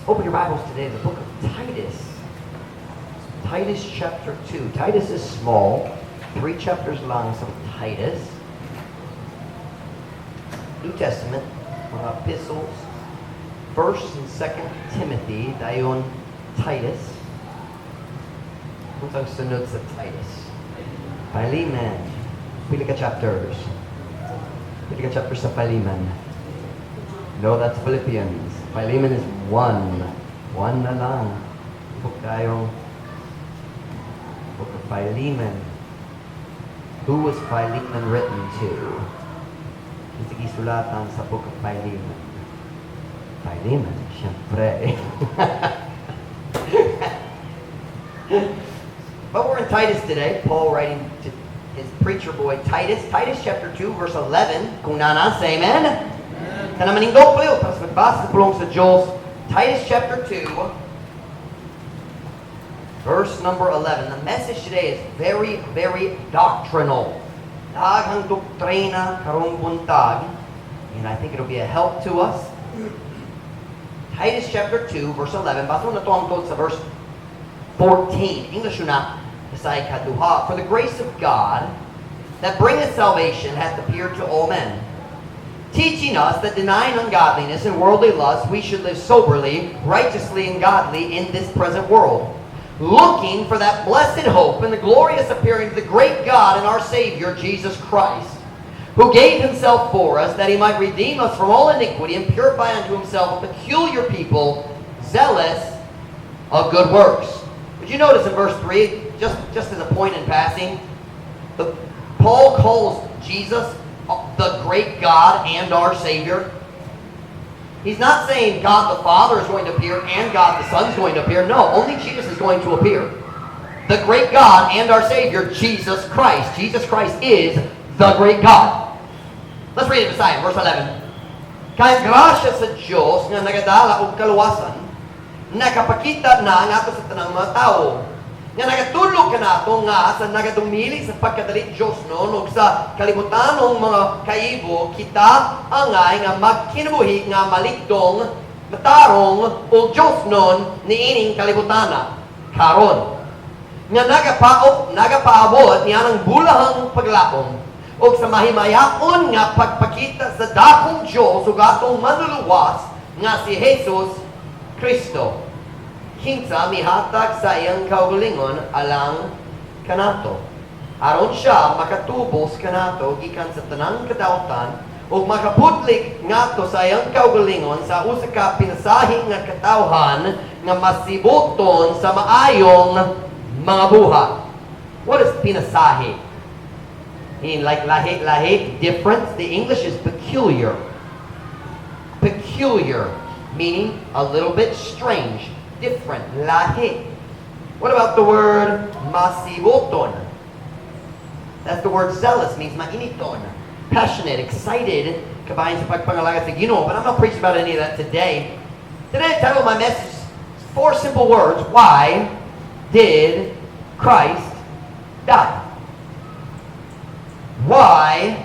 Open your Bibles today to the book of Titus. Titus chapter 2. Titus is small. 3 chapters lang sa Titus. New Testament, mga epistles. 1st and 2nd Timothy, dayon Titus. Kung sunod sa Titus. Philemon. Pili ka chapters. Pili ka chapters sa Philemon. No, that's Philippians. Philemon is 1. 1 na lang. Book tayong Book of Philemon. Who was Philemon written to? Sige sulatan sa Book of Philemon. Philemon, syempre. But we're in Titus today. Paul writing to his preacher boy Titus. Titus chapter 2 verse 11. Kung nanas, amen? Kana maninggo po yun. Tapos magbasa pulong sa Diyos. Titus chapter 2, verse number 11. The message today is very, very doctrinal. Daghang doktrina karong buntag. And I think it'll be a help to us. Titus chapter 2, verse 11. Basta na ito ang tod sa verse 14. English na. Kasay kaduha. For the grace of God that bringeth salvation hath appeared to all men, teaching us that denying ungodliness and worldly lust, we should live soberly, righteously, and godly in this present world, looking for that blessed hope and the glorious appearing of the great God and our Savior, Jesus Christ, who gave himself for us, that he might redeem us from all iniquity and purify unto himself a peculiar people, zealous of good works. Would you notice in verse 3, just as a point in passing, Paul calls Jesus the great God and our Savior. He's not saying God the Father is going to appear and God the Son is going to appear. No, only Jesus is going to appear. The great God and our Savior, Jesus Christ. Jesus Christ is the great God. Let's read it beside verse 11. Kaya grasya sa Diyos nga nagadala og kaluwasan, nakapakita na nga ato sa tanang mga tao, nga nagatulog ka nato nga sa nagadumili sa pagkadali Diyos noon ug sa kalibutanong mga kaibo kita angay nga magkinabuhi nga maligdong matarong og Diyos noon niining kalibutana karon nga nagapaabot niya ng bulahang paglaom ug sa mahimayaon nga pagpakita sa dakong Diyos ug atong manluluwas nga si Jesus Kristo. Kinsa mihatag sa iyang kaugalingon alang kanato. Aron siya makatubos kanato gikan sa tanang kadautan ug makapudlik ngadto sa iyang kaugalingon sa usa ka pinasahi nga katawhan nga masibuton sa maayong mga buhat. What is pinasahi? Like lahi, difference. The English is peculiar. Peculiar, meaning a little bit strange. Different, lahi. What about the word masiboton? That's the word zealous, means mainiton, passionate, excited, kabayan sa pagpangalaga sa Ginoo. But I'm not preaching about any of that today. Today I titled my message 4 simple words. Why did Christ die? Why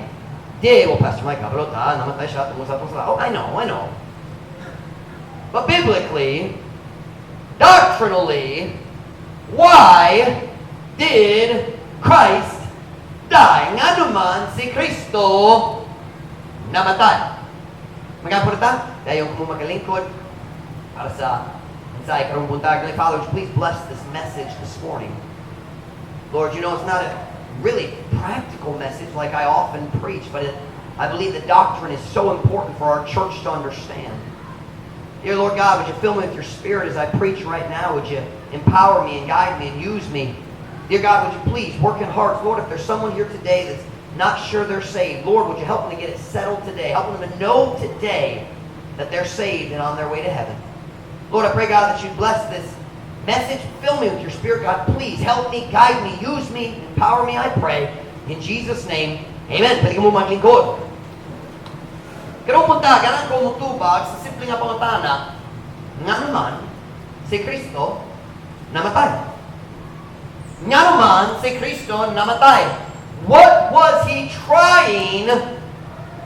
did, well, Pastor Mike, namatay siya tungkol sa atong sala. Oh, I know. But biblically, doctrinally, why did Christ die? Nga naman si Kristo namatay. Magkapurta, dahil yung magalingkod para sa insay karong buntag. Father, please bless this message this morning. Lord, you know it's not a really practical message like I often preach, but I believe the doctrine is so important for our church to understand. Dear Lord God, would you fill me with your Spirit as I preach right now? Would you empower me and guide me and use me? Dear God, would you please work in hearts? Lord, if there's someone here today that's not sure they're saved, Lord, would you help them to get it settled today? Help them to know today that they're saved and on their way to heaven. Lord, I pray, God, that you bless this message. Fill me with your Spirit, God. Please help me, guide me, use me, empower me, I pray. In Jesus' name, amen. Pwede ka mo maglingkod. Karong punta, ganang ko mutubag sa simple nga pangutana, nga naman, si Kristo namatay. Nga naman, si Kristo namatay. What was he trying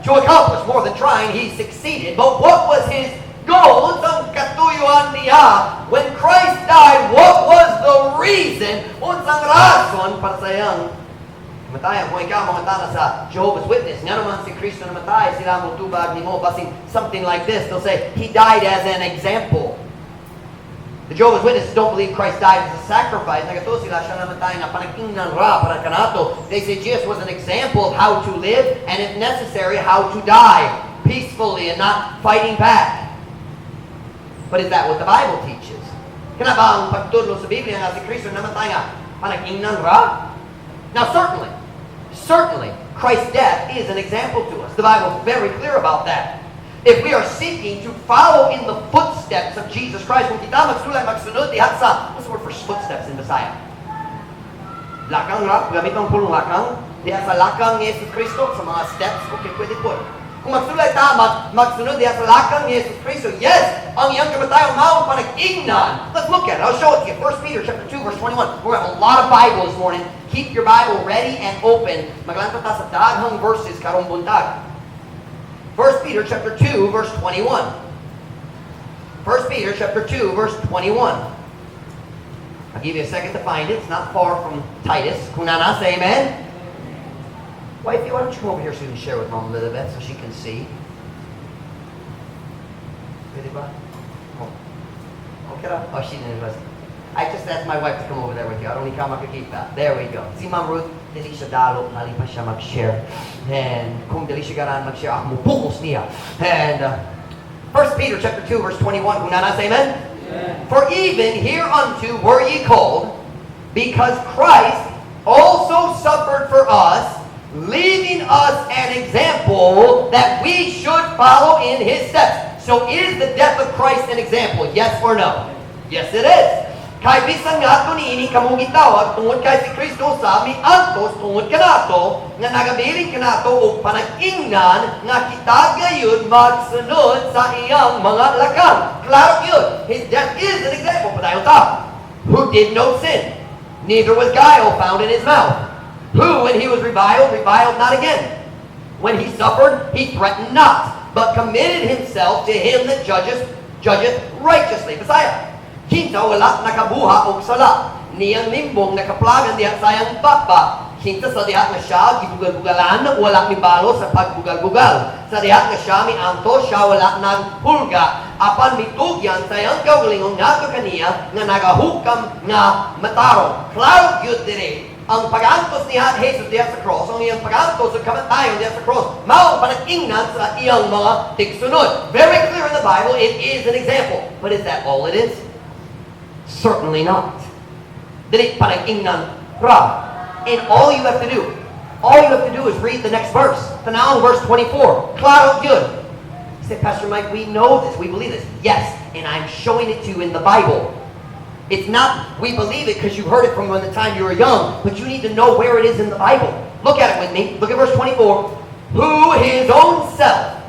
to accomplish? More than trying, he succeeded. But what was his goal? Ang katuyuan ni niya, when Christ died, what was the reason? Unsang rason para sa iyang kamatayan. Kung ikaw mamata na sa Jehovah's Witness, nga naman si Kristo namatay, sila mo tubag ni mo, basing something like this. They'll say, He died as an example. The Jehovah's Witnesses don't believe Christ died as a sacrifice. Nagato sila siya namatay nga panagingnan ra para kanato. They say Jesus was an example of how to live and if necessary, how to die peacefully and not fighting back. But is that what the Bible teaches? Kana ba ang pagtudlo sa Biblia nga si Kristo namatay nga panagingnan ra? Now certainly, Christ's death is an example to us. The Bible is very clear about that. If we are seeking to follow in the footsteps of Jesus Christ, kung kita magsulay, magsunod, dihat sa, what's the word for footsteps in Messiah? Lakang ra, gamit ang pulong lakang, dihat sa lakang ni Jesus Kristo, sa mga steps, okay, pwede po. Kung magsulay ta, magsunod dihat sa lakang ni Jesus Kristo, yes, ang iyang kamatayon mao panag-ingnan. Let's look at it. I'll show it to you. 1 Peter chapter 2, verse 21. We're going to have a lot of Bible this morning. Keep your Bible ready and open. Maglanto ta sa daghang verses karong buntag. 1 Peter chapter 2, verse 21. 1 Peter chapter 2, verse 21. I'll give you a second to find it. It's not far from Titus. Kunana, say amen. Wifey, why don't you come over here so you can share with Mom Elizabeth so she can see? Really, ba? Oh. Okay, oh, she didn't listen. I just asked my wife to come over there with you. I don't need makikita. There we go. See, Mom Ruth, dili siya dalo, hali pa siya mag-share. And kung dili siya garan mag-share, ako mupukos niya. And 1 Peter chapter 2, verse 21. Kung nana, say amen? Yeah. For even hereunto were ye called, because Christ also suffered for us, leaving us an example that we should follow in His steps. So is the death of Christ an example? Yes or no? Yes, it is. Kay bisan nga ito niini kamong gitawag tungod kay si Kristo sa miantos tungod kanato nga nagabiling kanato og panag-ingnan nga kita gayud magsunod sa iyang mga lakang. Klaro yun. His death is an example. Padayon ta. Who did no sin, neither was guile found in his mouth. Who, when he was reviled not again. When he suffered, he threatened not, but committed himself to him that judgeth righteously. Messiah. Kinsa wala nakabuha og sala. Niyang limbong nakaplagan diha sayang baba. Kinsa sa diha nga siya gibugal-bugalan, wala ni balo sa pagbugal-bugal. Sa diha nga siya mianto, siya wala nang hulga. Apan mitugyan sayang kaugalingon nga kaniya nga nagahukam nga matarong. Klaro gyud diri. Ang pag-antos niya Jesus diha sa cross, ang iyang pag-antos sa kamatayon diha sa cross, mao panag-ingnan sa iyang mga tigsunod. Very clear in the Bible, it is an example. But is that all it is? Certainly not. Dili panag-ingnan ra. And all you have to do is read the next verse. Tanaw verse 24. Klaro gyud. You say, Pastor Mike, we know this, we believe this. Yes, and I'm showing it to you in the Bible. It's not we believe it because you heard it from the time you were young, but you need to know where it is in the Bible. Look at it with me. Look at verse 24. Who His own self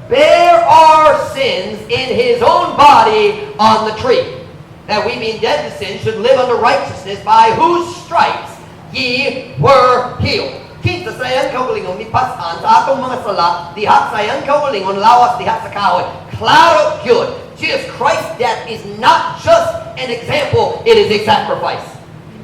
bare our sins in His own body on the tree, that we being dead to sin should live unto righteousness, by whose stripes ye were healed. Kinsa sayang kaugalingon ni pasan sa atong mga sala, diha sayang kaugalingon lawas diha sa kahoy. Klaro gyud. Jesus Christ's death is not just an example, it is a sacrifice.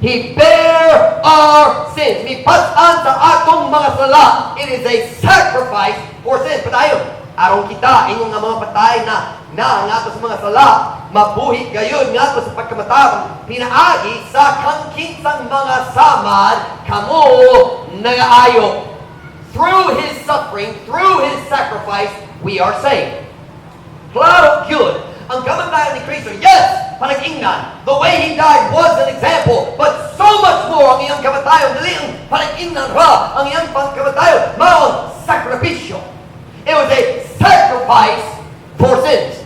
He bare our sins. Mipasan sa atong mga sala, it is a sacrifice for sins. Padayon, aron kita, ingong nga mga patay na nga sa mga sala, mabuhi gayon nga sa pagkamatawang, pinaagi sa kangkinsang mga samad, kamo nagaayo. Through His suffering, through His sacrifice, we are saved. Klaro gyud. Ang kamatayon ni Kristo, yes, panag-ingnan. The way He died was an example, but so much more ang iyang kamatayon. Dili ang panag-ingnan ra. Ang iyang kamatayon, maon sakripisyo. It was a sacrifice for sins.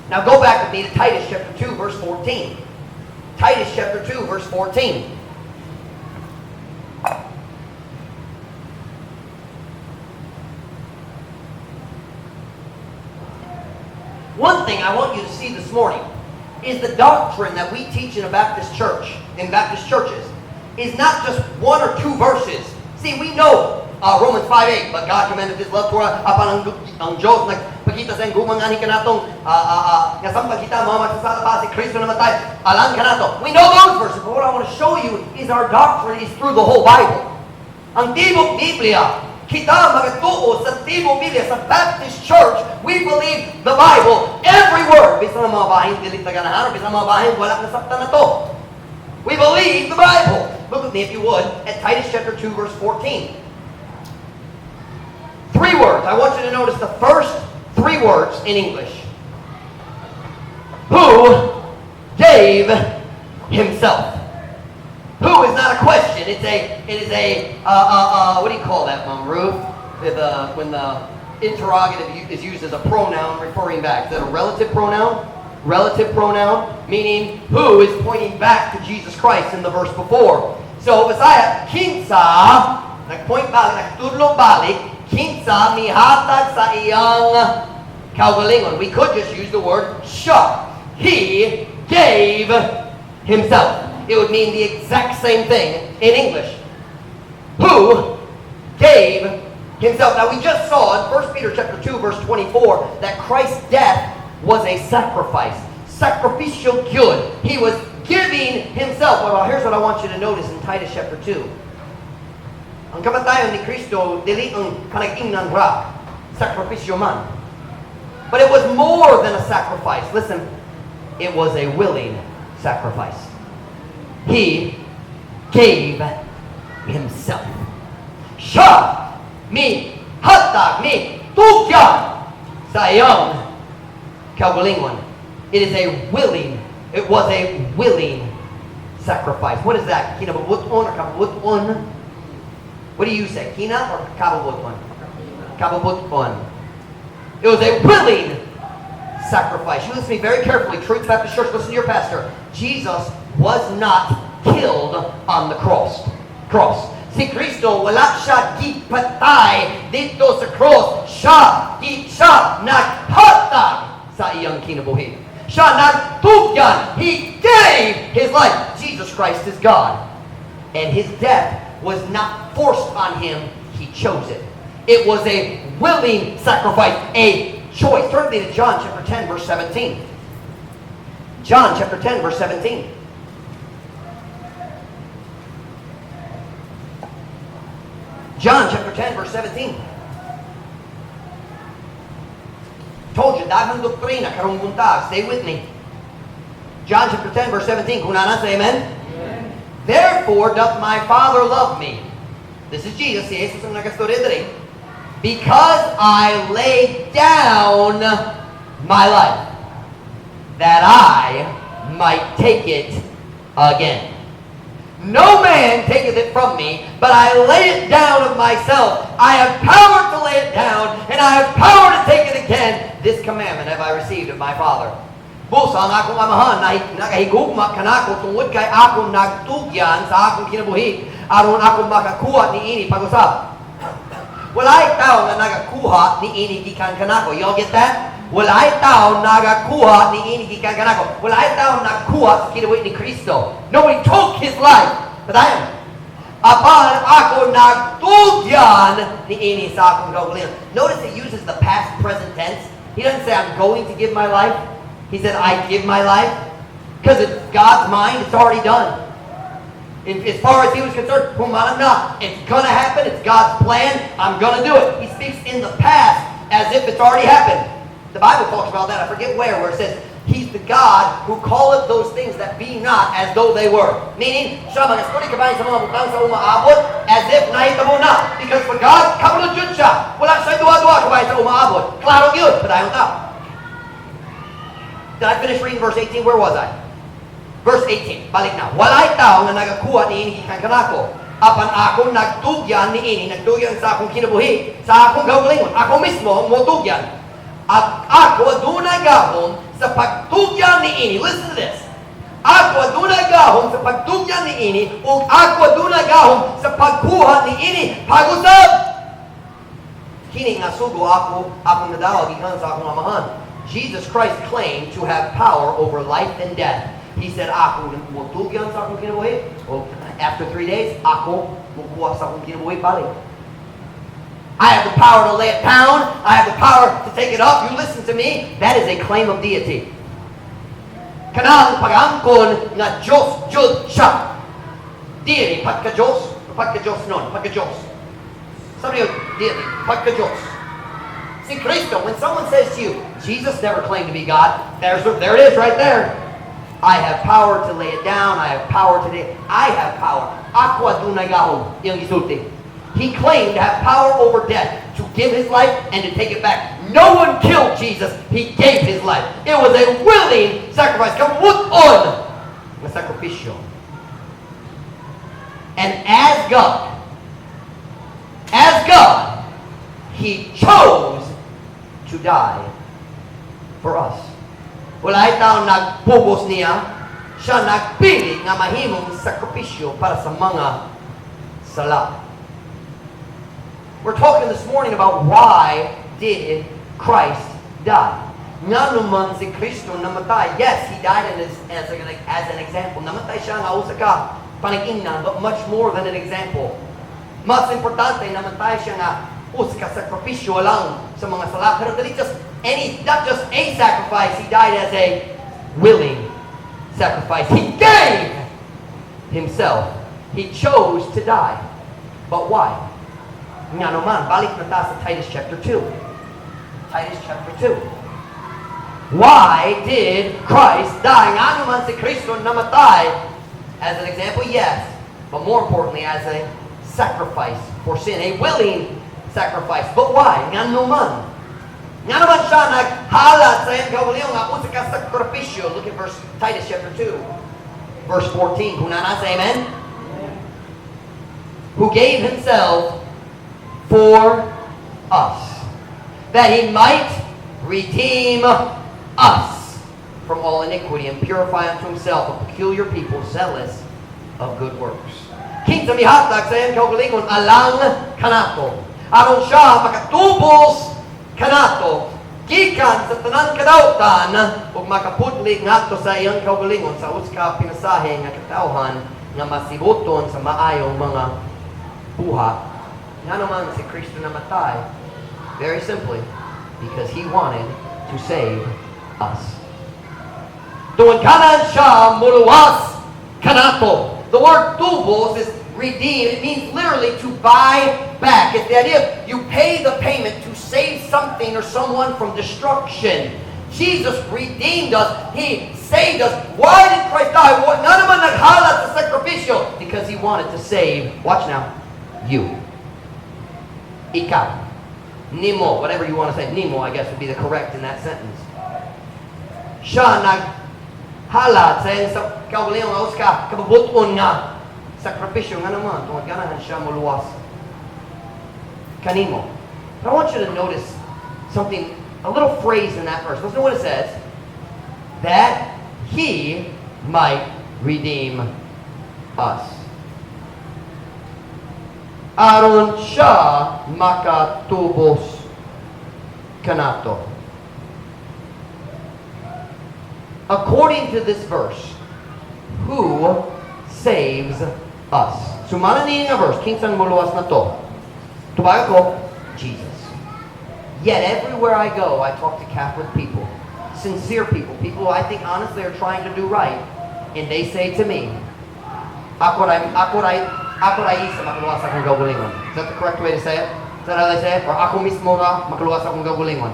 Now go back with me to Titus chapter 2, verse 14. Titus chapter 2, verse 14. One thing I want you to see this morning is the doctrine that we teach in a Baptist church, in Baptist churches, is not just one or two verses. See, we know Romans 5:8, but God commended His love toward us upon ang Diyos kita sa gumang ani kanatong nga samtang kita mga magsasala pa si Kristo namatay, alam kanato. We know those verses, but what I want to show you is our doctrine is through the whole Bible. Ang tibok Biblia, kita magatuo sa tibok Biblia sa Baptist Church, we believe the Bible, every word. Bisa ng mga bahin dilit na ganahan, bisa ng mga bahin wala nasaktan na to. We believe the Bible. Look with me, if you would, at Titus chapter 2, verse 14. 3 words. I want you to notice the first 3 words in English. Who gave himself? Who is not a question. It is a what do you call that, Mom Ruth? When the interrogative is used as a pronoun referring back. Is that a relative pronoun? Relative pronoun, meaning who is pointing back to Jesus Christ in the verse before. So, Messiah, kinsa, nagpoint balik, nagtudlo balik, kinsa mihatag sa iyang kaugalingon. We could just use the word siya. He gave himself. It would mean the exact same thing in English. Who gave himself. Now, we just saw in 1 Peter chapter 2, verse 24, that Christ's death was a sacrifice. Sacrificial good. He was giving himself. Well, here's what I want you to notice in Titus chapter 2. Ang kamatayon ni Kristo, dili ang kanag-ingnan ra. Sacrificio man. But it was more than a sacrifice. Listen, it was a willing sacrifice. He gave himself. Siya mi hatag mi tugyan sa iyang kaugalingon. It is a willing. It was a willing sacrifice. What is that? Kinabubuton or kabubuton? What do you say? Kina or kabubuton? Kabubuton. It was a willing sacrifice. You listen to me very carefully. Truth Baptist Church, listen to your pastor. Jesus was not killed on the cross. Si Kristo wala siya gipatay dito sa cross. Siya naghatag sa iyang kinabuhi. Siya nagtugyan. He gave his life. Jesus Christ is God. And his death was not forced on him. He chose it. It was a willing sacrifice, a choice. Turn to John chapter 10, verse 17. John chapter 10, verse 17. John chapter 10, verse 17. Told you, daghang doktrina, karong buntag. Stay with me. John chapter 10, verse 17. Kung nana say amen? Amen. Therefore doth my Father love me. This is Jesus. Si Jesus ang nagastorya diri. Because I laid down my life, that I might take it again. No man taketh it from me, but I lay it down of myself. I have power to lay it down, and I have power to take it again. This commandment have I received of my Father. Busa ang akong amahan, nakahigugma kanako tungod kay akong nagtugyan sa akong kinabuhi, aron akong makakuha ni ini pag-usap. Walay tao na nagakuha ni ini gikan kanako. Y'all get that? Walay tao nagakuha ni ini gikan kanako. Walay tao nagkuha sa kinabuhi ni Kristo. Nobody took his life, but I am. Apan ako nagtugyan ni ini sa akong kaugalingon. Notice it uses the past present tense. He doesn't say I'm going to give my life. He said I give my life. Because it's God's mind, it's already done. As far as he was concerned, humanang na. It's going to happen. It's God's plan. I'm going to do it. He speaks in the past as if it's already happened. The Bible talks about that. I forget where it says, He's the God who calleth those things that be not as though they were. Meaning, siya mag-story ka ba sa mga butang sa umaabot as if nahitabo na. Because for God, kamulod yun siya. Wala siya duwa-duwa ka ba sa umaabot. Klaro yun, padayon ka. Did I finish reading verse 18? Where was I? Verse 18, balik na. Walay tao nga nagakuha ni ini gikan kanako. Apan ako nagtugyan ni ini, nagtugyan sa akong kinabuhi, sa akong kaugalingon. Ako mismo motugyan. At ako adunay gahom sa pagtugyan ni ini. Listen to this. Ako adunay gahom sa pagtugyan ni ini, ug ako adunay gahom sa pagkuha ni ini pag-usab. Kini nga sugo akong nadawag gikan sa akong amahan. Jesus Christ claimed to have power over life and death. He said, ako mutugyan sa akong kinabuhi. O after 3 days, ako mukuha sa akong kinabuhi balik. I have the power to lay it down. I have the power to take it up. You listen to me. That is a claim of deity. Kanang pag-angkon nga Diyos jud siya. Deity, pagka-Diyos. Pagka-Diyos nun. Pagka-Diyos. Somebody else, deity, pagka-Diyos. See, Cristo, when someone says to you, Jesus never claimed to be God, there it is right there. I have power to lay it down. I have power to do it. I have power. Ako adunay gahom, iyang gisulti. He claimed to have power over death, to give his life and to take it back. No one killed Jesus. He gave his life. It was a willing sacrifice. Kamuton na sakripisyo. And as God, He chose to die for us. Wala itong nagpugos niya. Siya nagpili na mahimong sakripisyo para sa mga sala. We're talking this morning about why did Christ die. Nga naman si Kristo namatay. Yes, He died as an example. Namatay siya nga usa ka panag-ingnan, but much more than an example. Mas importante, namatay siya nga usa ka sakripisyo lang sa mga sala. Pero not just a sacrifice. He died as a willing sacrifice. He gave Himself. He chose to die. But why? Nga naman, balik na tayo sa Titus chapter 2. Titus chapter 2. Why did Christ die? Nga naman si Kristo namatay as an example, yes. But more importantly, as a sacrifice for sin. A willing sacrifice. But why? Nga naman. Nga naman siya naghalat sa iyang kauliong nga usa ka sakripisyo. Look at Titus chapter 2. Verse 14. Kung nanasa, amen? Who gave Himself for us, that He might redeem us from all iniquity and purify unto Himself a peculiar people zealous of good works. Kinsa mihatag sa iyang kaugalingon alang kanato. Aron siya makatubos kanato gikan sa tanan kadautan ug makapudlig ngadto sa iyang kaugalingon sa uska pinasahe nga katawhan nga masibuton sa maayong mga buhat. Nga naman si Kristo namatay, very simply, because He wanted to save us. Doon kanan siya muluwas kanato. The word tubos is redeem. It means literally to buy back. It's the idea you pay the payment to save something or someone from destruction. Jesus redeemed us. He saved us. Why did Christ die? Nga naman naghalat sa sakripisyo? Because He wanted to save, watch now, you. Ikaw. Nemo, whatever you want to say. Nemo, I guess, would be the correct in that sentence. Siya naghalat sa kaugalingon nga uska kabubuton nga sakripisyo nga naman tungod ganahan siya muluwas kanimo. But I want you to notice something, a little phrase in that verse. Listen to what it says. That He might redeem us. Aron siya makatubos kanato. According to this verse, who saves us? Sumana niya nga verse, kinsan muluwas na to. Tubaga ko, Jesus. Yet everywhere I go, I talk to Catholic people, sincere people who I think honestly are trying to do right, and they say to me, ako ra isa makaluwas akong gawulingon. Is that the correct way to say it? Is that how they say it? Or ako mismo ra makaluwas akong gawulingon.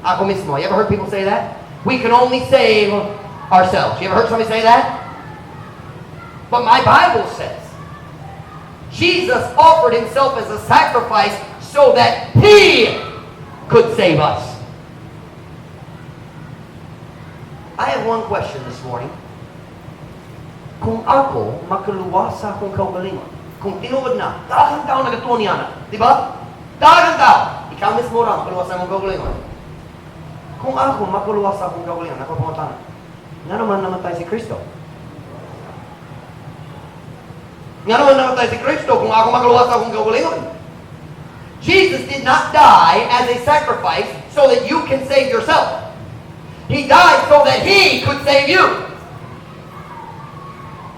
Ako mismo. You ever heard people say that? We can only save ourselves. You ever heard somebody say that? But my Bible says Jesus offered Himself as a sacrifice so that He could save us. I have one question this morning. Kung ako makaluwas sa akong kaugalingon, kung tinuod na, dagang tao nagatuon niya na, di ba? Dagang tao, ikaw mismo ra makaluwas sa akong kaugalingon. Kung ako makaluwas sa akong kaugalingon, ako pangutana, nga naman namatay si Kristo. Nga naman namatay si Kristo kung ako makaluwas sa akong kaugalingon. Jesus did not die as a sacrifice so that you can save yourself. He died so that He could save you.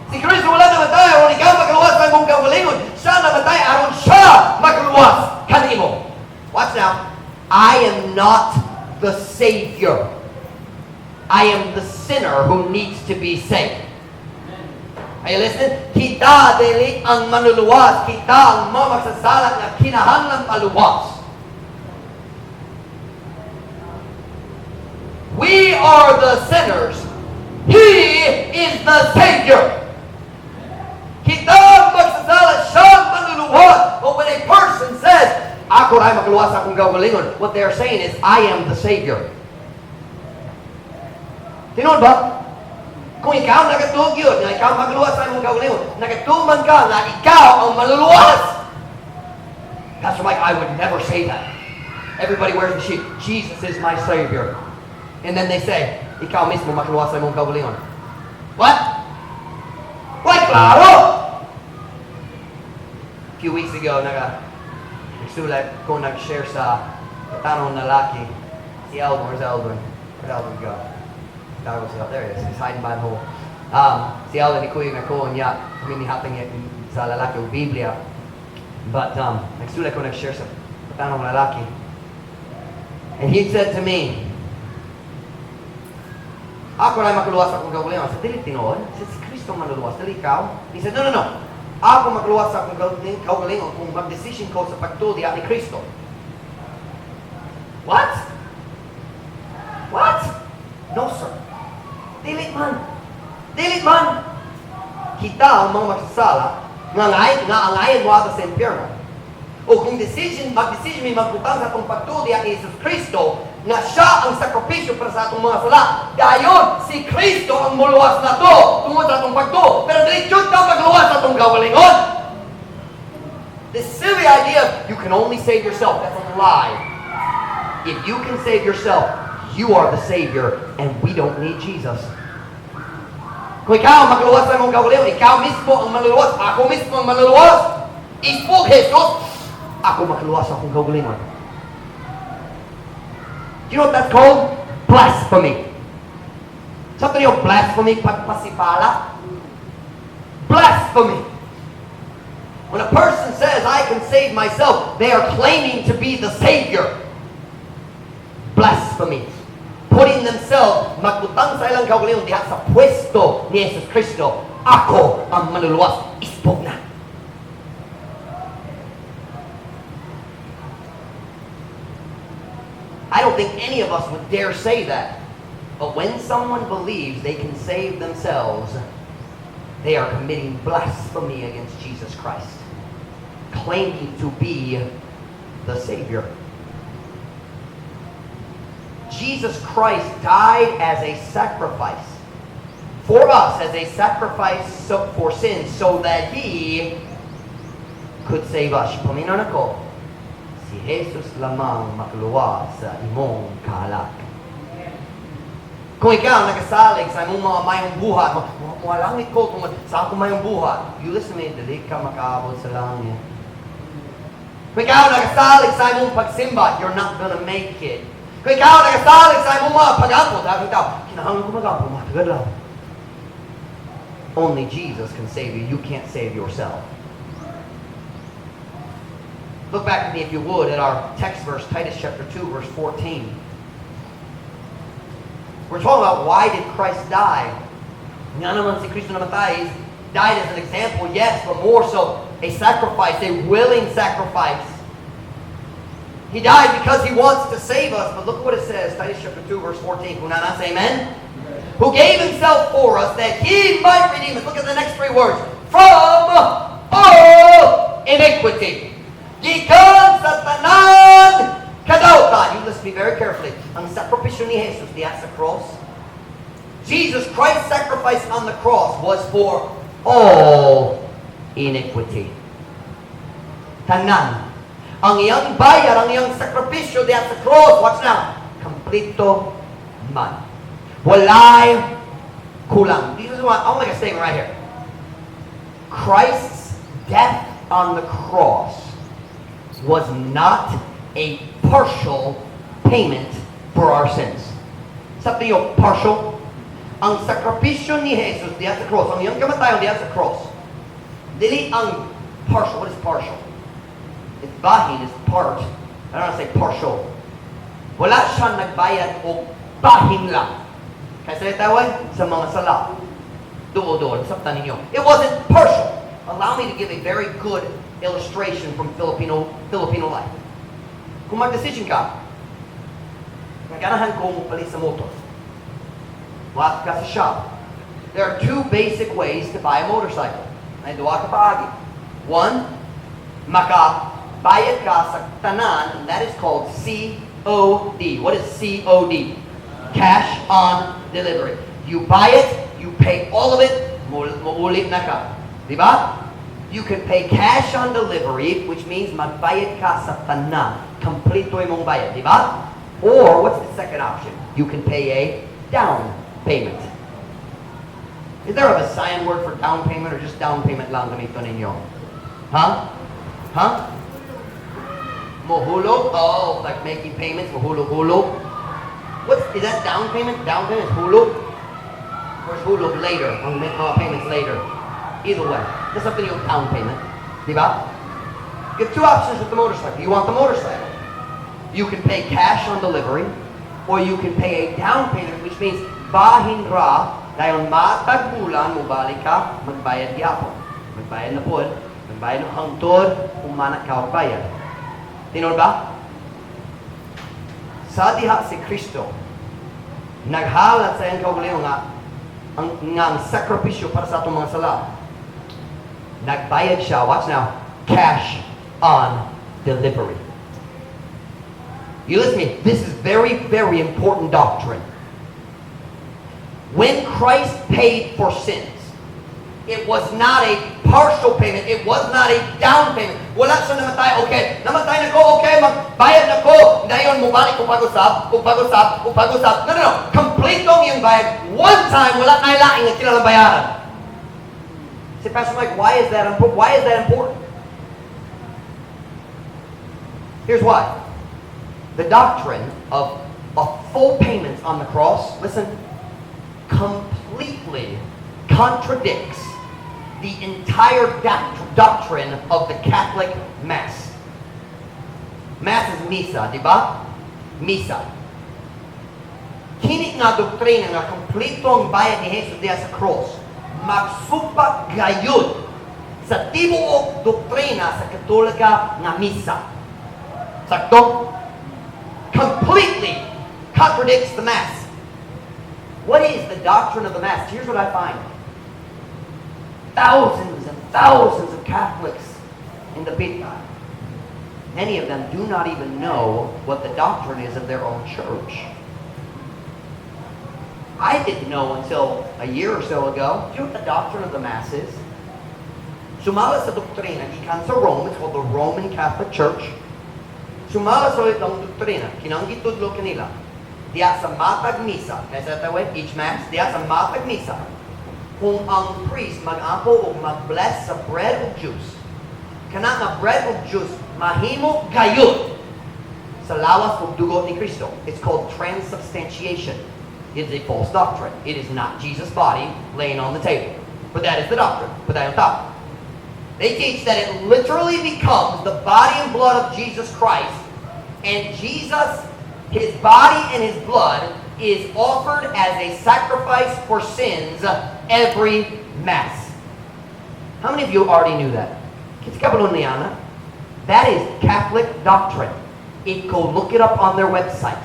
Si Kristo wala namatay aron ikaw makaluwas sa imong kaugalingon. Siya namatay aron siya makaluwas kanimo. Watch now. I am not the Savior. I am the sinner who needs to be saved. Are you listening? Kita dili ang manluluwas. Kita ang mga magsasala na kinahanglan maluwas. We are the sinners. He is the Savior. Kita ang magsasala, siya ang manluluwas. But when a person says, ako rin magluwas akong gagalingon, what they are saying is, I am the Savior. Tinuod ba? Kung ikaw nagatug yun, na ikaw magluwas sa imong gagalingon, nagatuman ka na ikaw ang maluluwas. Pastor Mike, I would never say that. Everybody wears the sheet. Jesus is my Savior. And then they say, ikaw mismo magluwas sa imong gagalingon. What? Why, klaro! A few weeks ago, nagsulat ko nag-share sa tanong na laki. Si Eldon, where's Eldon? Where'd Eldon go? There he is. He's hiding by the hole. Si Eldon, ikuy na ko niya. Huminihatang niya sa lalaki o Biblia. But nagsulat ko nag-share sa tanong lalaki. And he said to me, ako na makuluwas akong gagalingon. Sa dili tinoon, si Kristo maluluwas. Dili ikaw. He said, no. Ako makuluwas akong gagalingon kung mag-decision ko sa pagtulya ni Kristo. What? What? No, sir. Dili man. Kita ang mga magsasala nga angayan mo ata sa impyerno. O kung mag-decision may magbutang sa itong pagtulya ni Jesus Kristo, na siya ang sakripisyo para sa atong mga sala. Dayon, si Kristo ang muluwas na to tungod sa atong pagto. Pero dili jud ka magluwas sa atong gawalingon. This silly idea, you can only save yourself. That's a lie. If you can save yourself, you are the Savior, and we don't need Jesus. Kung ikaw ang magluwas sa imong gawalingon, ikaw mismo ang maluluwas, ako mismo ang maluluwas. Ispog Jesus, ako magluwas akong gawalingon. Do you know what that's called? Blasphemy. Something yung blasphemy, pagpasipala. Blasphemy. When a person says, I can save myself, they are claiming to be the Savior. Blasphemy. Putting themselves, magbutang sa ilang kaugalingon diha sa pwesto ni Jesus Kristo. Ako ang manluluwas. Ispog na. I don't think any of us would dare say that. But when someone believes they can save themselves, they are committing blasphemy against Jesus Christ, claiming to be the Savior. Jesus Christ died as a sacrifice for us, as a sacrifice for sin, so that He could save us. Paminon ako, si Jesus lamang makluwas sa imong kahalak. Kung ikaw nagasalig sa imong mga mayong buhat, malangit ko kung saan ko mayong buhat, you listen to me, dali ka makaabot sa langit. Kung ikaw nagasalig sa imong pagsimba, you're not gonna make it. Kung ikaw nagasalig sa imong mga pag-ampot, sabi ikaw, kinahanglan ko mag-ampot, matagad lang. Only Jesus can save you. You can't save yourself. Look back with me, if you would, at our text verse, Titus chapter 2, verse 14. We're talking about why did Christ die? Nga naman si Kristo namatay, died as an example, yes, but more so a sacrifice, a willing sacrifice. He died because He wants to save us. But look what it says, Titus chapter 2, verse 14. Kung na say amen? Who gave Himself for us that He might redeem us. Look at the next three words. From all iniquity. Gikan sa tanan kadautan. You listen to me very carefully. Ang sakripisyo ni Jesus diya sa cross. Jesus Christ's sacrifice on the cross was for all iniquity. Tanan. Ang iyang bayar, ang iyang sakripisyo diya sa cross, watch now, kompleto man. Walay kulang. This is what, I'll make a statement right here. Christ's death on the cross was not a partial payment for our sins. Sabi niyo, partial? Ang sakripisyo ni Jesus diya sa cross, ang iyang kamatayon diya sa cross, dili ang partial. What is partial? It's bahin is part I don't want to say partial. Wala siyang nagbayad o bahin lang. Kaya say it that way? Sa mga sala. Doon, sabta ninyo. It wasn't partial. Allow me to give a very good illustration from Filipino life. Kung mag-decision ka, naganahan kong palit sa motor. Wala ka sa shop. There are two basic ways to buy a motorcycle. May duwa ka paagi. One, makabayad ka sa tanan, and that is called COD. What is COD? Cash on delivery. You buy it, you pay all of it, maulit na ka. Diba? You can pay cash on delivery, which means magbayad ka sa tanan. Complete mong bayad, diba? Or, what's the second option? You can pay a down payment. Is there a Visayan word for down payment or just down payment lang ganito ninyo? Huh? Huh? Mohulog? Oh, like making payments, mohulog-hulog. Is that down payment? Down payment is hulog? Or is hulog later? Ang make payments later? Either way. That's something yung down payment. Diba? You have two options with the motorcycle. You want the motorcycle. You can pay cash on delivery, or you can pay a down payment, which means bahin ra, dahil matag bulan, mubalik ka, magbayad gyapon. Magbayad na po, magbayad ng hangtod, umanak ka o bayad. Tinod ba? Sa diha si Kristo, naghalat sa iyang kaugalingon ang sakripisyo para sa atong mga sala. Nagbayad siya, watch now, cash on delivery. You listen to me, this is very, very important doctrine. When Christ paid for sins, it was not a partial payment, it was not a down payment. Wala sa namatay, okay, namatay na ko, okay, magbayad na ko. Dayon, mubalik kung pag-usap. No. Kompletong yung bayad. One time, wala na ilaing na kinalang bayaran. Say, Pastor Mike, why is that important? Here's why. The doctrine of full payments on the cross, listen, completely contradicts the entire doctrine of the Catholic Mass. Mass is misa, di ba? Misa. Kini nga doktrina nga kompleto ang bayad ni Jesus diya sa cross, magsupak gayud sa tibuok doktrina sa Katolika nga misa. Sakto? Completely contradicts the Mass. What is the doctrine of the Mass? Here's what I find. Thousands and thousands of Catholics in the pit. Many of them do not even know what the doctrine is of their own church. I didn't know until a year or so ago. Do you know what the doctrine of the Mass is? Sumala sa doktrina, ikan sa Rome, it's called the Roman Catholic Church. Sumala sa itong doktrina, kinanggitudlo kanila, diya sa matag misa, kaya that way, each Mass, diya sa matag misa, kung ang priest mag-ampo o mag-bless sa bread o juice, kana nga bread o juice, mahimo gayud sa lawas o dugo ni Kristo. It's called transubstantiation. It is a false doctrine. It is not Jesus' body laying on the table. But that is the doctrine. Put that on top. They teach that it literally becomes the body and blood of Jesus Christ, and Jesus, his body and his blood, is offered as a sacrifice for sins every Mass. How many of you already knew that? That is Catholic doctrine. Go look it up on their website.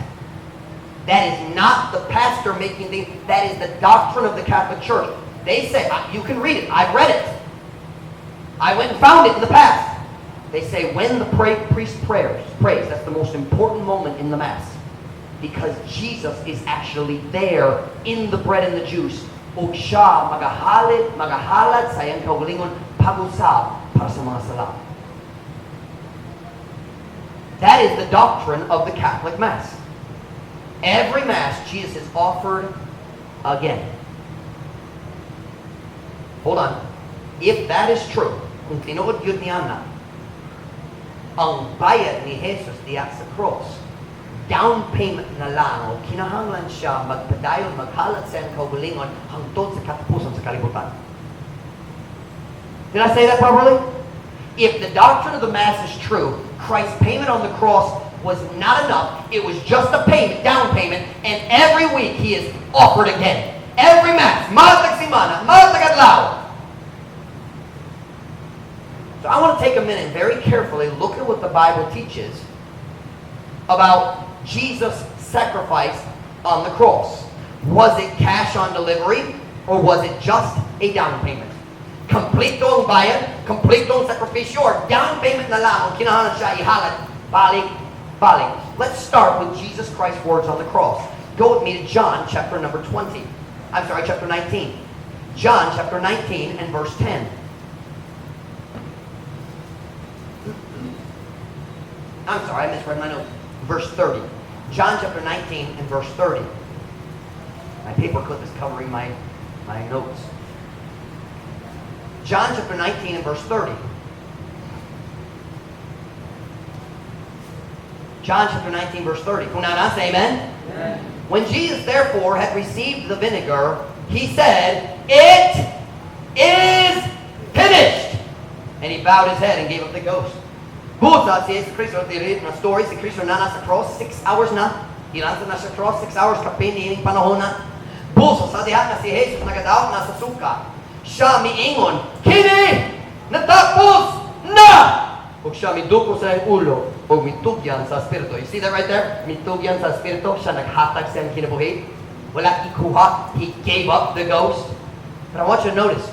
That is not the pastor making things. That is the doctrine of the Catholic Church. They say, you can read it. I've read it. I went and found it in the past. They say when the priest prays, that's the most important moment in the Mass. Because Jesus is actually there in the bread and the juice. O siya magahalad sa iyang kaugalingon pag-usab para sa mga sala. That is the doctrine of the Catholic Mass. Every Mass, Jesus is offered again. Hold on. If that is true, kung tinuod yun niya na, ang bayad ni Jesus diya sa cross, down payment na lang, o kinahanglan siya magpadayon, maghalat sa iyang kaugalingon hangtod sa katapusan sa kalibutan. Did I say that properly? If the doctrine of the Mass is true, Christ's payment on the cross was not enough. It was just a payment, down payment, and every week he is offered again. Every Mass, matag simana, matag adlaw. So I want to take a minute and very carefully look at what the Bible teaches about Jesus' sacrifice on the cross. Was it cash on delivery, or was it just a down payment? Kompletong bayad, kompletong sakripisyo, or down payment na lang ang kinahanglan siya ihalad, balik. Let's start with Jesus Christ's words on the cross. Go with me to John chapter number 20. Chapter 19. John chapter 19 and verse 10. I misread my notes. Verse 30. John chapter 19 and verse 30. My paperclip is covering my notes. John chapter 19 and verse 30. John chapter 19 verse 30. Kung nanas, amen? Amen? When Jesus therefore had received the vinegar, he said, "It is finished." And he bowed his head and gave up the ghost. Buta si Jesus Cristo, tirit na story, si Cristo na nasa cross, 6 hours na. Ilan na sa cross, 6 hours kapin, ining panahon na. Buso sa dihat na si Jesus nagadaot na sa suka. Siya miingon, "Kini natapos na!" Ug siya miduko sa iyang ulo o mitugyan sa espiritu. You see that right there? Mitugyan sa espiritu. Siya naghatag sa iyang kinabuhi. Wala ikuha. He gave up the ghost. But I want you to notice,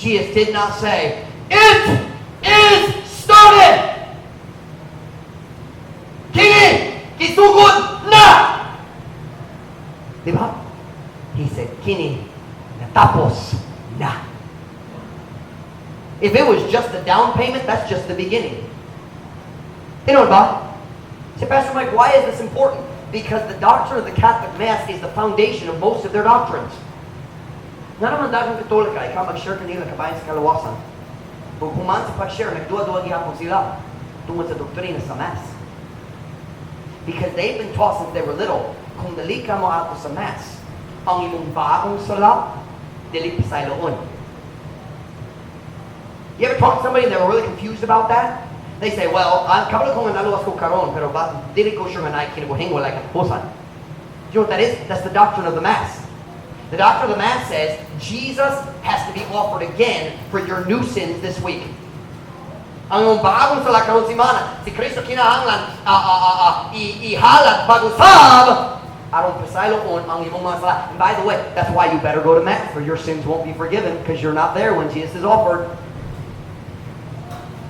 Jesus did not say, "It is started!" Kini kisugod na! Diba? He said, "Kini natapos na." If it was just a down payment, that's just the beginning. You know what? Say, Pastor Mike, why is this important? Because the doctrine of the Catholic Mass is the foundation of most of their doctrines. Nga naman dagang Katolika, ikaw mag-share kanila kabayan sa kalawasan. Kung human sa pag-share, nagduwa-duwa gihapon sila tungkol sa doktrina sa Mass. Because they've been taught since they were little, kung dali ka mo ato sa Mass, ang imong bagong sala, dili pasayloon. You ever talk to somebody and they were really confused about that? They say, "Well, kabalo ko nga naluwas ko karon, pero dili ko sure nga na kinabuhing wala katapusan." Do you know what that is? That's the doctrine of the Mass. The doctrine of the Mass says Jesus has to be offered again for your new sins this week. Ang bagong sala karon simana, si Kristo kinahanglan ihalad bago sab aron pasayloon ang imong mga sala. And by the way, that's why you better go to Mass, for your sins won't be forgiven because you're not there when Jesus is offered.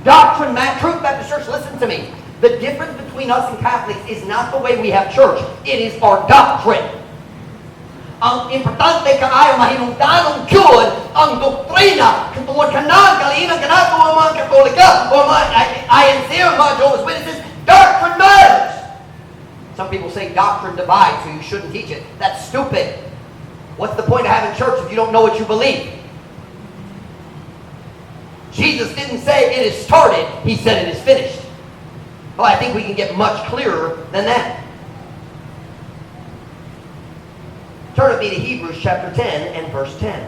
Doctrine, Truth Baptist Church, listen to me. The difference between us and Catholics is not the way we have church. It is our doctrine. Ang importante kaayo mahinungdanong gyud ang doktrina tungod kanang kaliinan kanato ang mga Katolika o mga INC or mga Jehovah's Witnesses. Doctrine matters. Some people say doctrine divides, so you shouldn't teach it. That's stupid. What's the point of having church if you don't know what you believe? Jesus didn't say it is started. He said it is finished. Well, I think we can get much clearer than that. Turn with me to Hebrews chapter 10 and verse 10.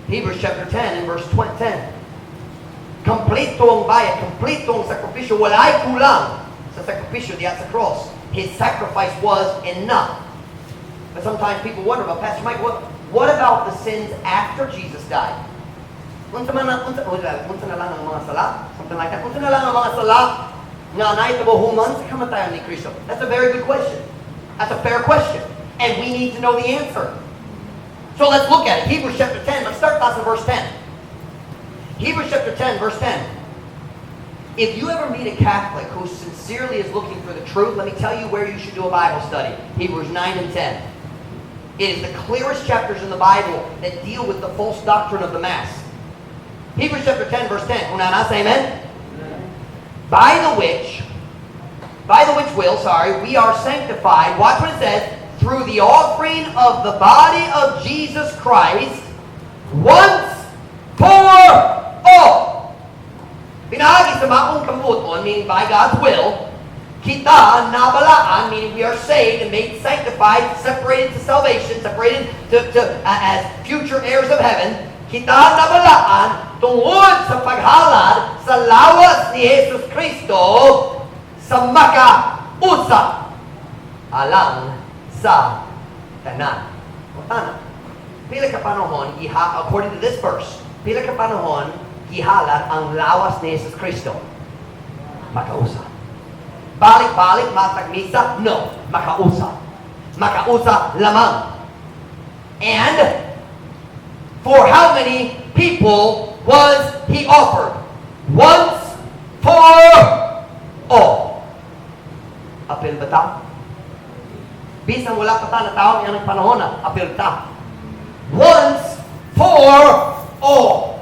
Hebrews chapter 10 and verse 10. Kompleto ang bayad, kompleto ang sakripisyo, walay kulang sa sakripisyo diyan sa cross. His sacrifice was enough. But sometimes people wonder about, Pastor Mike, what about the sins after Jesus died? Unsa na lang ang mga sala? Something like that. Unsa na lang ang mga sala nga naitabuhuman sa kamatayon ni Kristo? That's a very good question. That's a fair question. And we need to know the answer. So let's look at it. Hebrews chapter 10. Let's start off in verse 10. Hebrews chapter 10, verse 10. If you ever meet a Catholic who sincerely is looking for the truth, let me tell you where you should do a Bible study. Hebrews 9 and 10. It is the clearest chapters in the Bible that deal with the false doctrine of the Mass. Hebrews chapter 10, verse 10. Unanas, amen? By the which we are sanctified. Watch what it says. Through the offering of the body of Jesus Christ, once for all. Pinahagi sa maong kabuton, meaning by God's will, kita nabalaan, meaning we are saved and made sanctified, separated to salvation, separated as future heirs of heaven. Kita nabalaan tungod sa paghalad sa lawas ni Jesus Kristo sa makausa alang sa tanan. O tanan. Pila ka panahon, according to this verse, pila ka panahon, gihalat ang lawas ni Jesus Cristo. Makausa. Balik-balik, matag-misa? No. Makausa. Makausa lamang. And for how many people was He offered? Once for all. Apil ba ta? Bisang wala pa ta na tao yung panahon na apil ta. Once for all.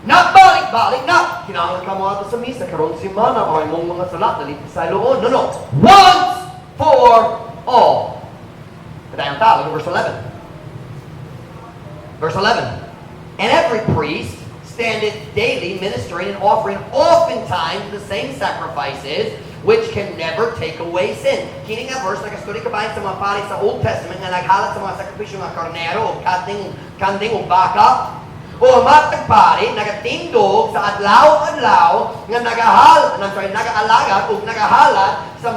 Not balik-balik, not kinahanglan ka mo ato sa misa, karon si mana, o mong mga salat, dalit sa loon. No, no. Once for all. Kadayang tao, look at verse 11. Verse 11. And every priest standeth daily ministering and offering oftentimes the same sacrifices, which can never take away sin. Kini nga verse, nagastudi ka ba sa mga pari sa Old Testament nga naghalat sa mga sakripisyo ng karnero, o kanding o baka, o matag pari, nagatindog sa adlaw-adlaw nga nag-aalaga o nagahalat sa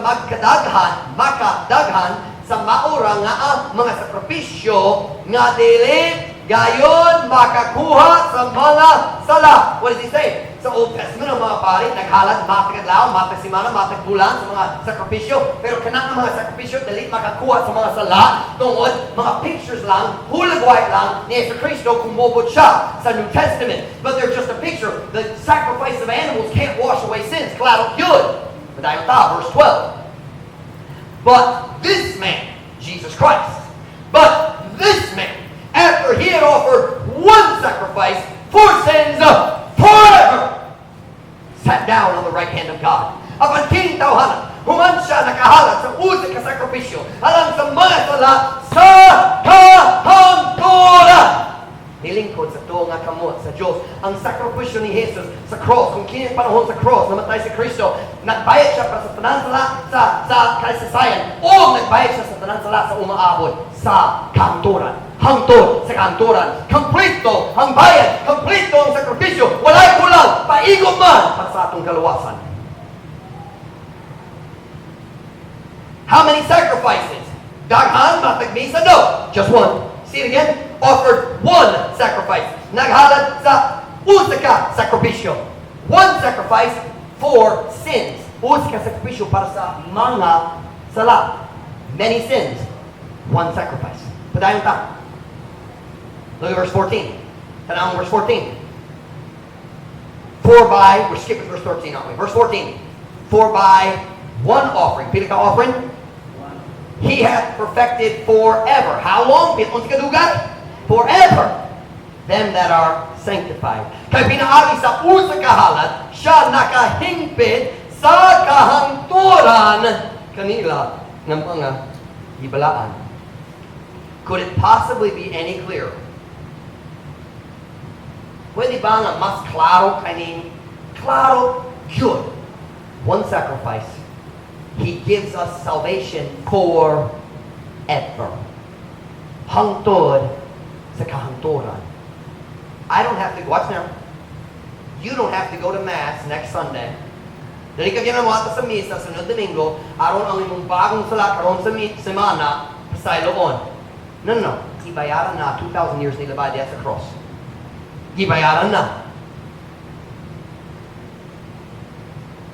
makadaghan sa maura nga mga sakripisyo nga dili gayon makakuha sa mga sala. What does he say? Sa Old Testament, ang mga pari, naghalat, matag adlaw, matag simana, matag bulan sa mga sakripisyo. Pero kanang mga sakripisyo, dali makakuha sa mga sala. Tungod, mga pictures lang, hulagway lang, ni Jesus Cristo kung mobot siya sa New Testament. But they're just a picture. The sacrifice of animals can't wash away sins. Klaro yun. Madayon ta, verse 12. But this man, Jesus Christ, but this man, after he had offered one sacrifice for sins forever, sat down on the right hand of God. Apan kining tawhanan, human siya nakahalat sa usa ka sakripisyo alang sa mga sala sa kahangturan. Nilingkod sa tuo nga kamot sa Diyos. Ang sakripisyo ni Jesus sa cross, kung kining panahon sa cross, namatay si Kristo, nagbayad siya para sa tanan sala sa kasaysayan, o nagbayad siya sa tanan sala sa umaabot sa kahangturan. Hangtod sa kahangturan. Kompleto ang bayad, kompleto ang sakripisyo, walay kulang, paigom man para sa atong kaluwasan. How many sacrifices? Daghan, matagmisa? No. Just one. See it again? Offered one sacrifice. Naghalat sa usa ka sakripisyo. One sacrifice for sins. Usa ka sakripisyo para sa mga sala. Many sins. One sacrifice. Padayon ta. Look at verse 14. Tanang verse 14. For by, we're skipping verse 13, aren't we? Verse 14. For by one offering. Pila ka offering? He hath perfected forever. How long? Pitong kadugat? Forever. Them that are sanctified. Kaya pinaagi sa usa kahalat, siya nakahingpit sa kahangturan kanila ng mga ibalaan. Could it possibly be any clearer? Pwede ba nga mas klaro kaning? Klaro, good. One sacrifice. He gives us salvation forever. Hangtod sa kahangturan. I don't have to, watch now. You don't have to go to Mass next Sunday. Dali ka ginawa sa misa, sunod Domingo, aron ang imong bagong sala, karon sa semana, sa iloon. No, no, no. Ibayaran na 2,000 years nilabay diya sa cross. Ibayaran na.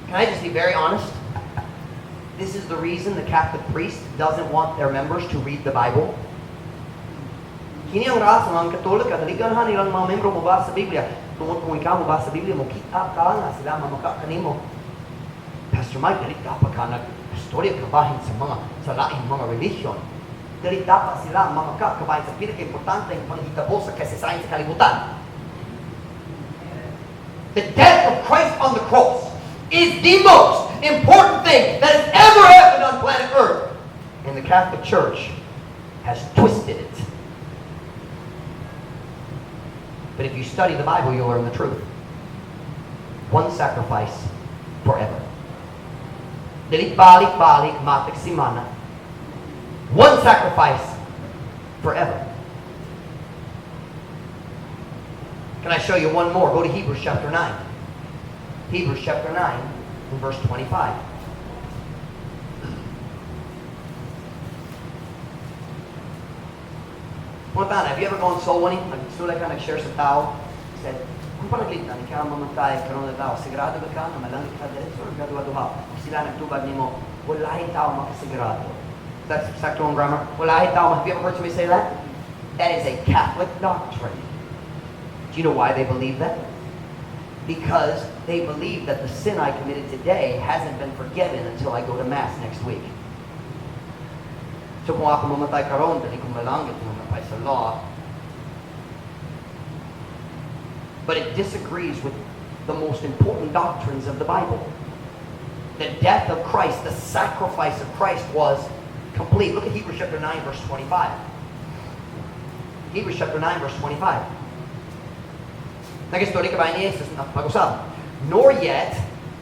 Can I just be very honest? This is the reason the Catholic priest doesn't want their members to read the Bible. Kini ang rason ng Katolik at daliganhan nilang mga membro mo ba sa Biblia. Tungod kung ikaw mo ba sa Biblia, mo kita ka nga sila mamaka kanimo. Pastor Mike, dali dapat ka nag-istorya kabahin sa mga salaing mga religion. Dali dapat sila mamaka kabahin sa pinaka-importante ang panghitabo sa kasaysayan sa kalibutan. The death of Christ on the cross is the most important thing that has ever happened on planet Earth. And the Catholic Church has twisted it. But if you study the Bible, you'll learn the truth. One sacrifice forever. Dili balik-balik matik simana. One sacrifice forever. Can I show you one more? Go to Hebrews chapter 9. Hebrews chapter 9. in verse 25. Punta, have you ever gone soul winning? Nagsulay ka, nag-share sa tao. Said, kung panaglit na, ikaw mamatay, karoon na tao, sigurado ba ka, na malangit ka dito, so nagkaduha-duha. Sila nagtubag ni mo, walahin tao makasigurado. That's exactly on grammar. Walahin tao, have you ever heard somebody say that? That is a Catholic doctrine. Do you know why they believe that? Because they believe that the sin I committed today hasn't been forgiven until I go to Mass next week. So kung ako mamatay karon, dali kong malangit, mamatay sa law. But it disagrees with the most important doctrines of the Bible. The death of Christ, the sacrifice of Christ was complete. Look at Hebrews chapter 9, verse 25. Hebrews chapter 9, verse 25. Nag-story ka ba ni Jesus na pag-usap? Nor yet,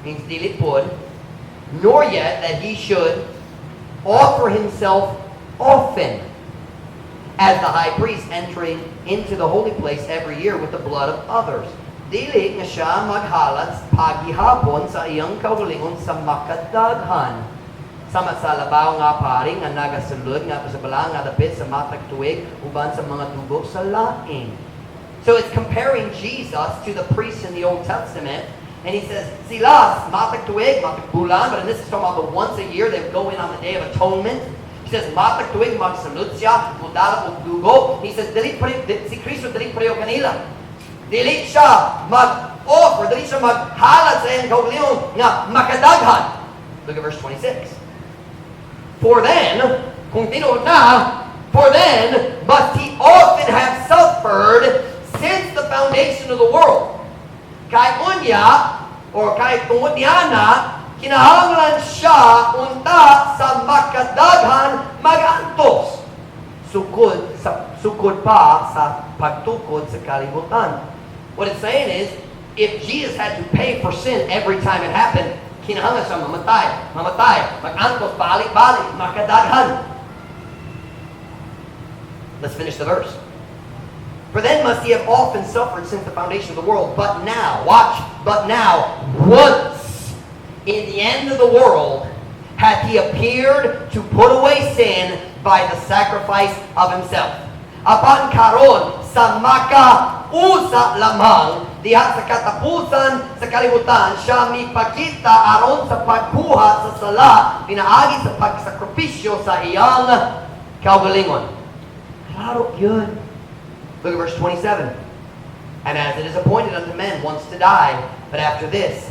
means dilipod, nor yet that he should offer himself often as the high priest entering into the holy place every year with the blood of others. Dili nga siya maghalat paghihapon sa iyang kaugalingon sa makadaghan. Sama sa labaw nga pari nga nagasulod nga sa balang nga dapit sa matag tuig uban sa mga dugo sa laing. So it's comparing Jesus to the priests in the Old Testament. And he says, sila, matag tuig, matag bulan, but in this is talking about the once a year, they would go in on the Day of Atonement. He says, matag tuig, magsalud siya, mudala o dugo. He says, si Cristo dili pareho kanila. Dili siya mag-offer, dili siya maghalat sa iyang kaugalingon nga makadaghan. Look at verse 26. For then, kung tinuod na, for then must he often have suffered since the foundation of the world. Kahit unya, or kahit tungod niya na, kinahanglan siya unta sa makadaghan magantos. Sukod pa sa pagtukod sa kalibutan. What it's saying is, if Jesus had to pay for sin every time it happened, kinahanglan siya mamatay, magantos, balik-balik, makadaghan. Let's finish the verse. For then must he have often suffered since the foundation of the world. But now, watch, but now, once in the end of the world, hath he appeared to put away sin by the sacrifice of himself. Apan karon sa makausa lamang, diha sa katapusan sa kalibutan, siya mipakita aron sa pagbuhat sa sala, pinaagi sa pagsakripisyo sa iyang kaugalingon. Klaro yun. Look at verse 27. And as it is appointed unto men once to die, but after this,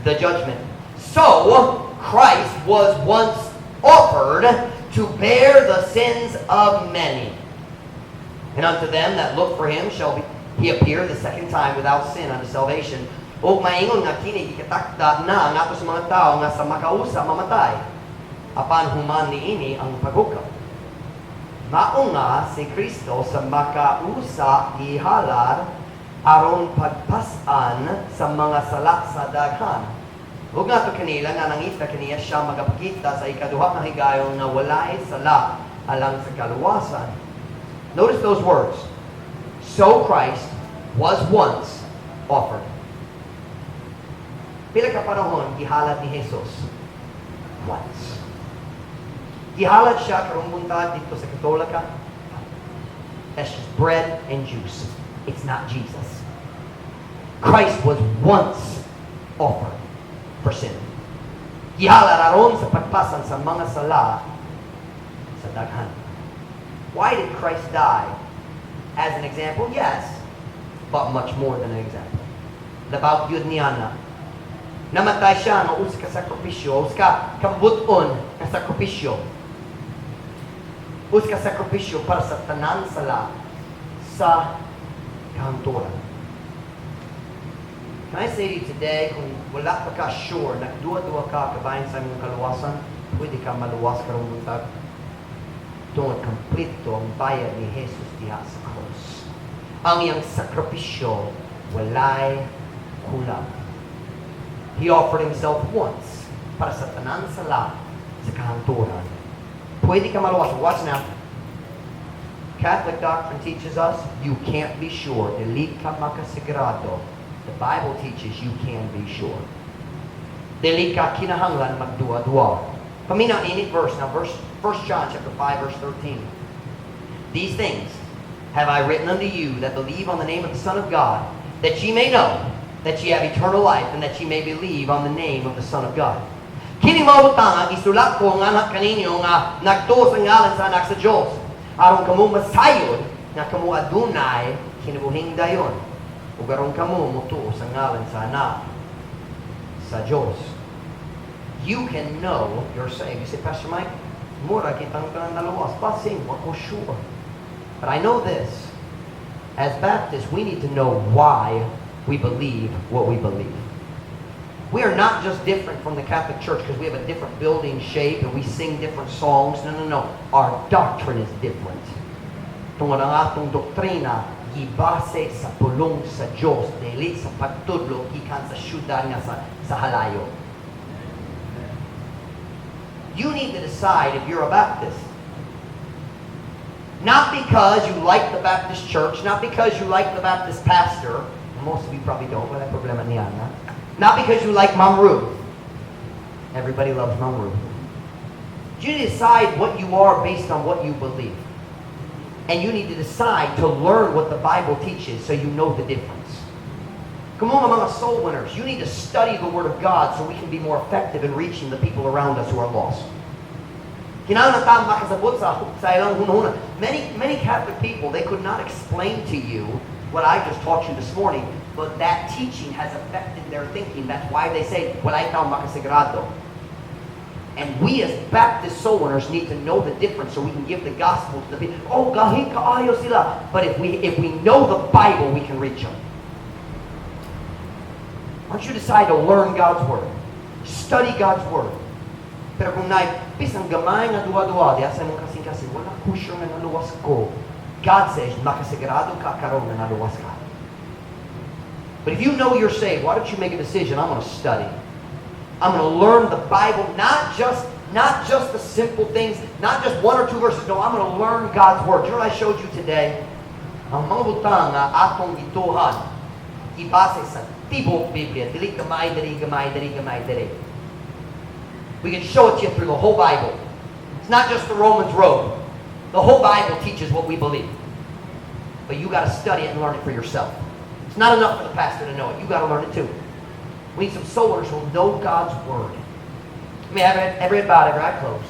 the judgment. So, Christ was once offered to bear the sins of many. And unto them that look for him shall he appear the second time without sin unto salvation. O maingon nga kini gikatakda na ang ato sa mga tao nga sa makausa mamatay. Apan human niini ang paghukom. Mao nga si Kristo sa makausa ihalad aron pagpasan sa mga sala sa daghan. Ug nga to kanila nga nangita kaniya siya magapakita sa ikaduha nga higayon nga walay sala alang sa kaluwasan. Notice those words. So Christ was once offered. Pila ka panahon gihalad ni Jesus? Once. Gihalad siya karong buntag dito sa Katolika. That's just bread and juice. It's not Jesus. Christ was once offered for sin. Gihalad aron sa pagpasan sa mga sala sa daghan. Why did Christ die? As an example, yes, but much more than an example. Labaw yun niya na. Namatay siya ng usa ka sakripisyo, usa ka kambuton na sakripisyo. Usa ka sakripisyo para sa tanan sala sa kahanturan. Can I say to you today, kung wala pa ka sure, nagduwa-duwa ka kabayan sa imong kaluwasan, pwede ka maluwas karong buntag. Tungod kompleto ang bayad ni Jesus diha sa cross. Ang iyang sakripisyo walay kulang. He offered himself once para sa tanan sala sa kahanturan. Pwede ka maluwas. Watch now. Catholic doctrine teaches us you can't be sure. Dili ka makasigurado. The Bible teaches you can be sure. Dili ka kinahanglan magduwa-duwa. Paminaw init verse now, 1 John chapter 5 verse 13. These things have I written unto you that believe on the name of the Son of God, that ye may know that ye have eternal life, and that ye may believe on the name of the Son of God. Kini mao tanga isulat ko nga anak kaninyo nga nagtuo sa ngalan sa anak sa Dios. Aron kamo masayod nga kamo adunay kinabuhing dayon. Ug aron kamo mutuo sa ngalan sa anak sa Dios. You can know you're saved. You say, Pastor Mike, mura kitang dalawas. Pasing, wako sure. But I know this. As Baptists, we need to know why we believe what we believe. We are not just different from the Catholic Church because we have a different building shape and we sing different songs. No. Our doctrine is different. Tungod ang atong doktrina, gibase sa pulong sa Diyos, dili sa pagtudlo gikan sa syudad nga sa halayo. You need to decide if you're a Baptist. Not because you like the Baptist church, not because you like the Baptist pastor. Most of you probably don't, wala problema niya. Not because you like Mom Ruth. Everybody loves Mom Ruth. You need to decide what you are based on what you believe. And you need to decide to learn what the Bible teaches so you know the difference. Come on, mga soul winners. You need to study the Word of God so we can be more effective in reaching the people around us who are lost. Many Catholic people, they could not explain to you what I just taught you this morning, but that teaching has affected their thinking. That's why they say, walay taong makasagrado. And we as Baptist soul winners need to know the difference so we can give the gospel to the people. Oh, gahi kaayo sila. But if we know the Bible, we can reach them. Why don't you decide to learn God's Word? Study God's Word. Pero kung pisang gamay nga duwa-duwa, diya sa mong kasing-kasing, wala kusyo nga naluwas ko. God says, makasigurado ka karon na naluwas ka. But if you know you're saved, why don't you make a decision? I'm going to study. I'm going to learn the Bible, not just the simple things, not just one or two verses. No, I'm going to learn God's Word. You know what I showed you today? Ang mga butang nga atong gituhan, ibase sa tibok Biblia. Dili gamay, dili gamay, dili gamay, dili. We can show it to you through the whole Bible. It's not just the Romans Road. The whole Bible teaches what we believe. But you got to study it and learn it for yourself. It's not enough for the pastor to know it. You got to learn it too. We need some soul winners who will know God's Word. Let me have every head bowed, every eye closed.